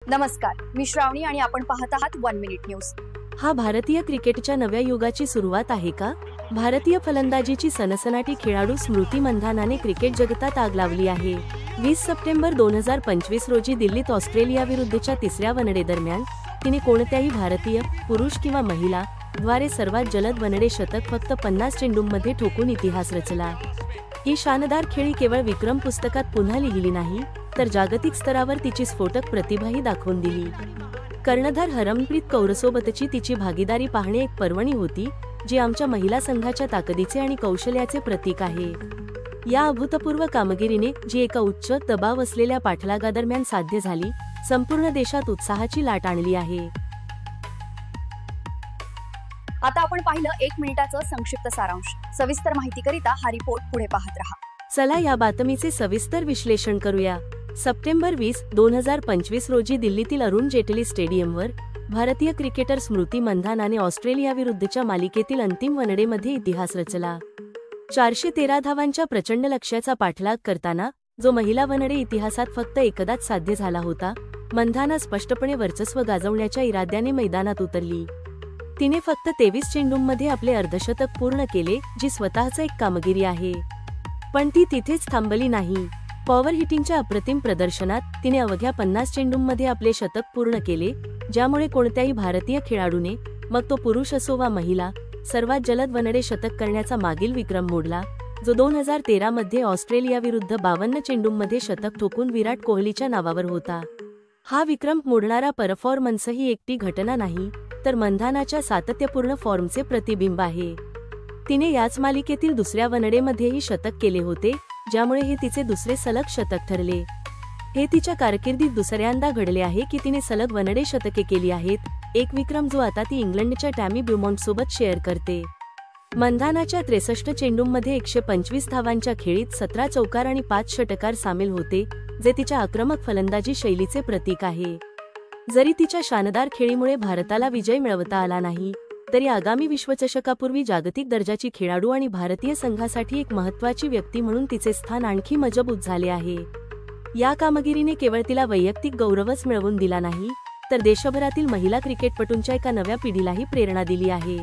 नमस्कार, मी श्रावणी आणि आपण पाहत आहात 1 मिनिट न्यूज। हा भारतीय क्रिकेटच्या नव्या युगाची सुरुवात आहे का? भारतीय फलंदाजीची सनसनाटी खेळाडू स्मृती मंधानाने क्रिकेट जगतात आग लावली आहे। 20 सप्टेंबर 2025 रोजी दिल्लीत ऑस्ट्रेलियाविरुद्धच्या तिसऱ्या वनडे दरम्यान तिने कोणत्याही भारतीय पुरुष किंवा महिला द्वारे सर्वात जलद वनडे शतक फक्त 50 चेंडूंमध्ये ठोकून इतिहास रचला। ही शानदार खेळी केवळ विक्रम पुस्तकात पुन्हा लिहिली नाही, तर जागतिक स्तरावर तिची स्फोटक प्रतिभाही दाखवून दिली। कर्णधार हरमनप्रीत कौरसोबतची तिची भागीदारी पाहणे एक पर्वणी होती, जी आमच्या महिला संघाच्या ताकदीचे आणि कौशल्याचे प्रतीक आहे। या अभूतपूर्व कामगिरीने, जी एका उच्च दबाव असलेल्या पाठलागादरम्यान साध्य झाली, संपूर्ण देशात उत्साहाची लाट आणली आहे। आता आपण पाहिलं 1 मिनिटाचं संक्षिप्त सारांश। सविस्तर माहितीकरिता हा रिपोर्ट पुढे पाहत रहा। चला या बातमीचे सविस्तर विश्लेषण करूया। सप्टेंबर 20, 2025 रोजी दिल्लीतील अरुण जेटली स्टेडियमवर भारतीय क्रिकेटर स्मृती मंधानाने ऑस्ट्रेलियाविरुद्धच्या मालिकेतील अंतिम वनडेमध्ये इतिहास रचला। 413 धावांच्या प्रचंड लक्ष्याचा पाठलाग करताना, जो महिला वनडे इतिहासात फक्त एकदाच साध्य झाला होता, मंधाना स्पष्टपणे वर्चस्व गाजवण्याच्या इराद्याने मैदानात उतरली। तिने फक्त 23 चेंडूंमध्ये आपले अर्धशतक पूर्ण केले, जी स्वतःच एक कामगिरी आहे। पण ती तिथेच थांबली नाही। पॉवर हिटिंगच्या अप्रतिम प्रदर्शनात तिने अवघ्या 50 चेंडूंमध्ये आपले शतक पूर्ण केले, ज्यामुळे कोणत्याही भारतीय खेळाडूने, मग तो पुरुष असो वा महिला, सर्वात जलद वनडे शतक करण्याचा मागील विक्रम मोडला, जो 2013 मध्ये ऑस्ट्रेलियाविरुद्ध 52 चेंडूंमध्ये शतक ठोकून विराट कोहलीच्या नावावर होता। हा विक्रम मोडणारा परफॉर्मन्स ही एकटी घटना नाही, तर मंधानाच्या सातत्यपूर्ण फॉर्मचे प्रतिबिंब आहे। तिने याच मालिकेतील दुसऱ्या वनडेमध्येही शतक केले होते, ज्यामुळे हे तिचे दुसरे सलग शतक ठरले। हे तिच्या कारकिर्दीत दुसऱ्यांदा घडले आहे की तिने सलग वनडे शतके केली आहेत, एक विक्रम जो आता ती इंग्लंडच्या टॅमी ब्युमॉन्टसोबत शेअर करते। मंधानाच्या 63 चेंडूंमध्ये 125 धावांच्या खेळीत 17 चौकार आणि 5 षटकार सामील होते, जे तिच्या आक्रमक फलंदाजी शैलीचे प्रतीक आहे। जरी तिच्या शानदार खेळीमुळे भारताला विजय मिळवता आला नाही, तरी आगामी विश्वचषकापूर्वी जागतिक दर्जाची खेळाडू आणि भारतीय संघासाठी एक महत्त्वाची व्यक्ती म्हणून तिचे स्थान आणखी मजबूत झाले आहे। या कामगिरीने केवळ तिला वैयक्तिक गौरवच मिळवून दिला नाही, तर देशभरातील महिला क्रिकेटपटूंच्या एका नव्या पिढीलाही प्रेरणा दिली आहे।